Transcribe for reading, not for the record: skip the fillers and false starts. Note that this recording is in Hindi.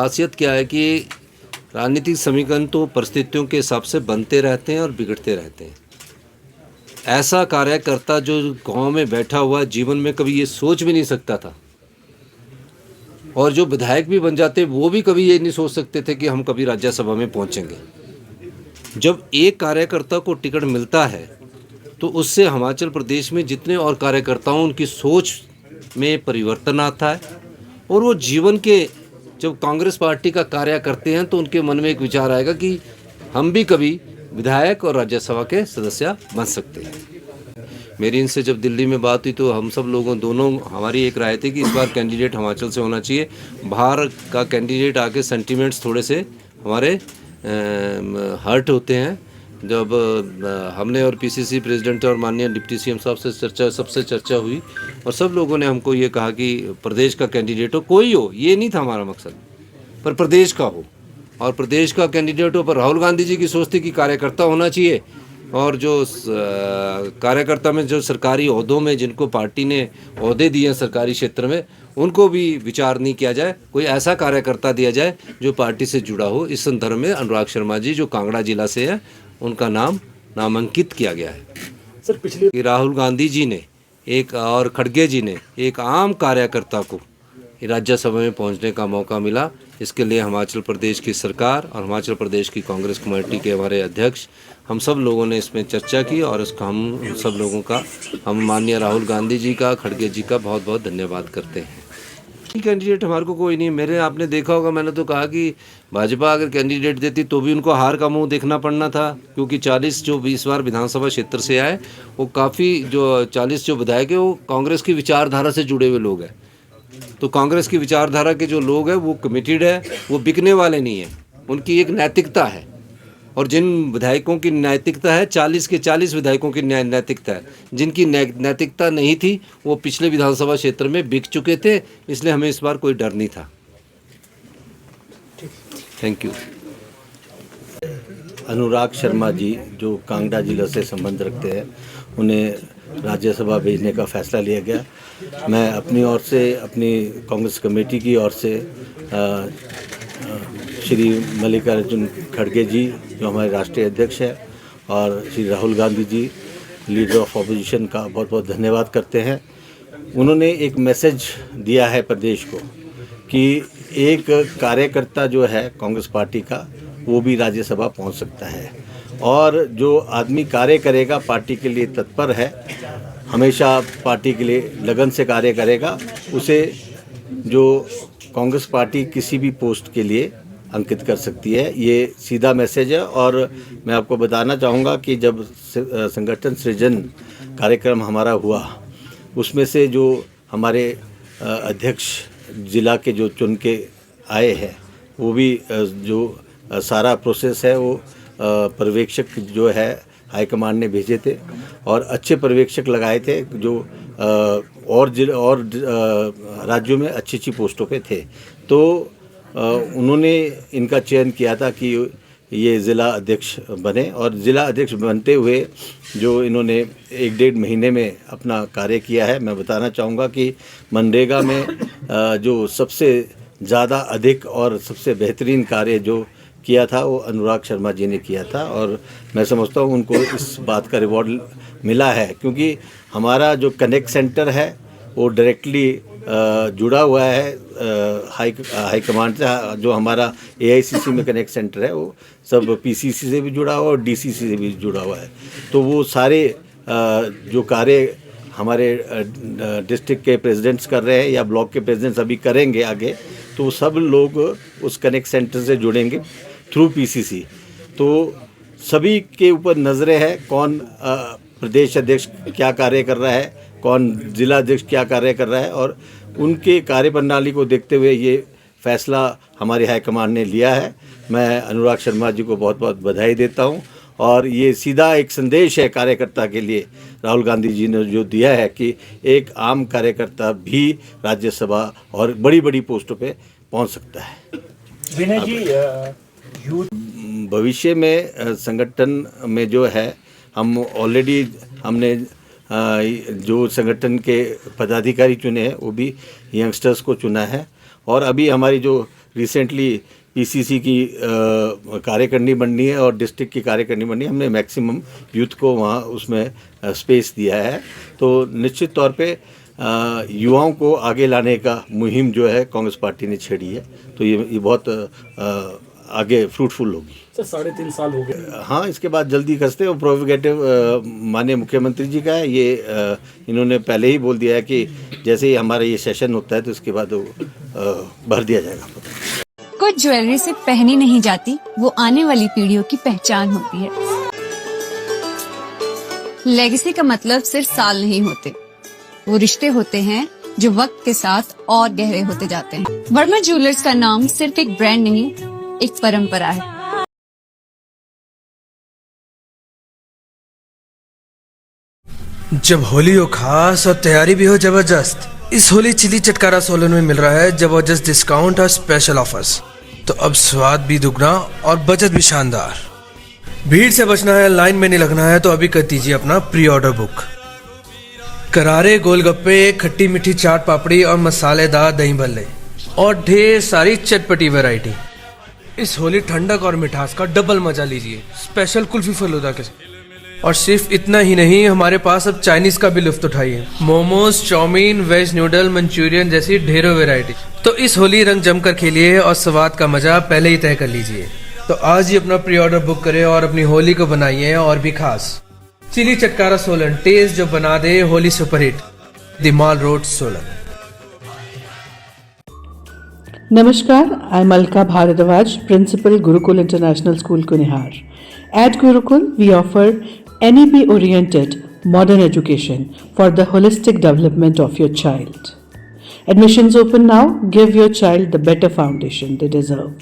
खासियत क्या है कि राजनीतिक समीकरण तो परिस्थितियों के हिसाब से बनते रहते हैं और बिगड़ते रहते हैं। ऐसा कार्यकर्ता जो गांव में बैठा हुआ जीवन में कभी ये सोच भी नहीं सकता था, और जो विधायक भी बन जाते वो भी कभी ये नहीं सोच सकते थे कि हम कभी राज्यसभा में पहुंचेंगे। जब एक कार्यकर्ता को टिकट मिलता है तो उससे हिमाचल प्रदेश में जितने और कार्यकर्ताओं उनकी सोच में परिवर्तन आता है, और वो जीवन के जब कांग्रेस पार्टी का कार्य करते हैं तो उनके मन में एक विचार आएगा कि हम भी कभी विधायक और राज्यसभा के सदस्य बन सकते हैं। मेरी इनसे जब दिल्ली में बात हुई तो हम सब लोगों दोनों हमारी एक राय थी कि इस बार कैंडिडेट हिमाचल से होना चाहिए। बाहर का कैंडिडेट आके सेंटिमेंट्स थोड़े से हमारे हर्ट होते हैं। जब हमने और पीसीसी प्रेसिडेंट और माननीय डिप्टी सीएम साहब से सबसे चर्चा हुई और सब लोगों ने हमको ये कहा कि प्रदेश का कैंडिडेट हो, कोई हो, ये नहीं था हमारा मकसद, पर प्रदेश का हो, और प्रदेश का कैंडिडेट हो। पर राहुल गांधी जी की सोच थी कि कार्यकर्ता होना चाहिए, और जो कार्यकर्ता में जो सरकारी ओहदों में जिनको पार्टी ने ओहदे दिए हैं सरकारी क्षेत्र में, उनको भी विचार नहीं किया जाए, कोई ऐसा कार्यकर्ता दिया जाए जो पार्टी से जुड़ा हो। इस संदर्भ में अनुराग शर्मा जी जो कांगड़ा जिला से है उनका नाम नामांकित किया गया है। सर पिछले राहुल गांधी जी ने एक और खड़गे जी ने एक आम कार्यकर्ता को राज्यसभा में पहुंचने का मौका मिला। इसके लिए हिमाचल प्रदेश की सरकार और हिमाचल प्रदेश की कांग्रेस कमेटी के हमारे अध्यक्ष हम सब लोगों ने इसमें चर्चा की, और इसका हम सब लोगों का, हम माननीय राहुल गांधी जी का, खड़गे जी का बहुत बहुत धन्यवाद करते हैं। कैंडिडेट हमारे को कोई नहीं। मेरे आपने देखा होगा, मैंने तो कहा कि भाजपा अगर कैंडिडेट देती तो भी उनको हार का मुंह देखना पड़ना था, क्योंकि 40 जो 20 बार विधानसभा क्षेत्र से आए वो काफ़ी जो 40 जो विधायक है वो कांग्रेस की विचारधारा से जुड़े हुए लोग हैं। तो कांग्रेस की विचारधारा के जो लोग हैं वो कमिटेड है, वो बिकने वाले नहीं हैं, उनकी एक नैतिकता है। और जिन विधायकों की नैतिकता है, 40 के 40 विधायकों की नैतिकता है। जिनकी नैतिकता नहीं थी वो पिछले विधानसभा क्षेत्र में बिक चुके थे, इसलिए हमें इस बार कोई डर नहीं था। Thank you. अनुराग शर्मा जी जो कांगड़ा जिला से संबंध रखते हैं, उन्हें राज्यसभा भेजने का फैसला लिया गया। मैं अपनी ओर से, अपनी कांग्रेस कमेटी की ओर से श्री मल्लिकार्जुन खड़गे जी जो हमारे राष्ट्रीय अध्यक्ष हैं, और Shri Rahul Gandhi ji leader of opposition का बहुत बहुत धन्यवाद करते हैं। उन्होंने एक मैसेज दिया है प्रदेश को कि एक कार्यकर्ता जो है कांग्रेस पार्टी का वो भी राज्यसभा पहुंच सकता है, और जो आदमी कार्य करेगा, पार्टी के लिए तत्पर है, हमेशा पार्टी के लिए लगन से कार्य करेगा, उसे जो कांग्रेस पार्टी किसी भी पोस्ट के लिए अंकित कर सकती है। ये सीधा मैसेज है। और मैं आपको बताना चाहूँगा कि जब संगठन सृजन कार्यक्रम हमारा हुआ, उसमें से जो हमारे अध्यक्ष जिला के जो चुन के आए हैं, वो भी जो सारा प्रोसेस है वो पर्यवेक्षक जो है हाईकमांड ने भेजे थे, और अच्छे पर्यवेक्षक लगाए थे जो और राज्यों में अच्छी अच्छी पोस्टों पे थे। तो उन्होंने इनका चयन किया था कि ये ज़िला अध्यक्ष बने, और ज़िला अध्यक्ष बनते हुए जो इन्होंने 1-1.5 महीने में अपना कार्य किया है, मैं बताना चाहूँगा कि मनरेगा में जो सबसे ज़्यादा अधिक और सबसे बेहतरीन कार्य जो किया था वो अनुराग शर्मा जी ने किया था, और मैं समझता हूँ उनको इस बात का रिवॉर्ड मिला है, क्योंकि हमारा जो कनेक्ट सेंटर है वो डायरेक्टली जुड़ा हुआ है हाई कमांड से। जो हमारा AICC में कनेक्ट सेंटर है वो सब PCC से भी जुड़ा हुआ और DCC से भी जुड़ा हुआ है। तो वो सारे जो कार्य हमारे डिस्ट्रिक्ट के प्रेसिडेंट्स कर रहे हैं या ब्लॉक के प्रेसिडेंट्स अभी करेंगे आगे, तो सब लोग उस कनेक्ट सेंटर से जुड़ेंगे थ्रू PCC। तो सभी के ऊपर नज़रें हैं, कौन प्रदेश अध्यक्ष क्या कार्य कर रहा है, कौन जिला अध्यक्ष क्या कार्य कर रहा है, और उनके कार्यप्रणाली को देखते हुए ये फैसला हमारी हाईकमान ने लिया है। मैं अनुराग शर्मा जी को बहुत बहुत बधाई देता हूँ, और ये सीधा एक संदेश है कार्यकर्ता के लिए राहुल गांधी जी ने जो दिया है कि एक आम कार्यकर्ता भी राज्यसभा और बड़ी बड़ी पोस्टों पे पहुंच सकता है। विनय जी, भविष्य में संगठन में जो है, हम ऑलरेडी हमने जो संगठन के पदाधिकारी चुने हैं वो भी यंगस्टर्स को चुना है, और अभी हमारी जो रिसेंटली पीसीसी की कार्यकारिणी बननी है और डिस्ट्रिक्ट की कार्यकारिणी बननी है। हमने मैक्सिमम यूथ को वहाँ उसमें स्पेस दिया है। तो निश्चित तौर पे युवाओं को आगे लाने का मुहिम जो है कांग्रेस पार्टी ने छेड़ी है, तो ये बहुत आगे फ्रूटफुल होगी। सर 3.5 साल हो गए। हाँ, इसके बाद जल्दी खसते और प्रोविगेटिव माननीय मुख्यमंत्री जी का है ये। इन्होंने पहले ही बोल दिया है कि जैसे ही हमारा ये सेशन होता है तो इसके बाद भर दिया जाएगा। कुछ ज्वेलरी सिर्फ पहनी नहीं जाती, वो आने वाली पीढ़ियों की पहचान होती है। लेगेसी का मतलब सिर्फ साल नहीं होते, वो रिश्ते होते हैं जो वक्त के साथ और गहरे होते जाते हैं। वर्मा ज्वेलर्स का नाम सिर्फ एक ब्रांड नहीं, एक परंपरा है। जब होली हो खास और तैयारी भी हो जबरदस्त, इस होली चिली चटकारा सोलन में मिल रहा है जबरदस्त डिस्काउंट और स्पेशल ऑफर्स। तो अब स्वाद भी दुगना और बचत भी शानदार। भीड़ से बचना है, लाइन में नहीं लगना है, तो अभी कर दीजिए अपना प्री ऑर्डर बुक। करारे गोलगप्पे, खट्टी मीठी चाट पापड़ी और मसालेदार दही भल्ले और ढेर सारी चटपटी वैरायटी। इस होली ठंडक और मिठास का डबल मजा लीजिए स्पेशल कुल्फी फलूदा के साथ। और सिर्फ इतना ही नहीं, हमारे पास अब चाइनीज का भी लुत्फ उठाइए। Momos, chow mein, veg noodle, Manchurian जैसी ढेरों वैरायटी। तो इस होली रंग जमकर खेलिए और स्वाद का मजा पहले ही तय कर लीजिए। तो आज ही अपना प्री ऑर्डर बुक करें और अपनी होली को बनाइए और भी खास। चिली चटकारा सोलन, टेस्ट जो बना दे Holi superhit. The mall road Solan. Namaskar, I'm Alka Bharadwaj, Principal Gurukul International School, Kunihar. At Gurukul, we offer NEP-oriented modern education for the holistic development of your child. Admissions open now. Give your child the better foundation they deserve.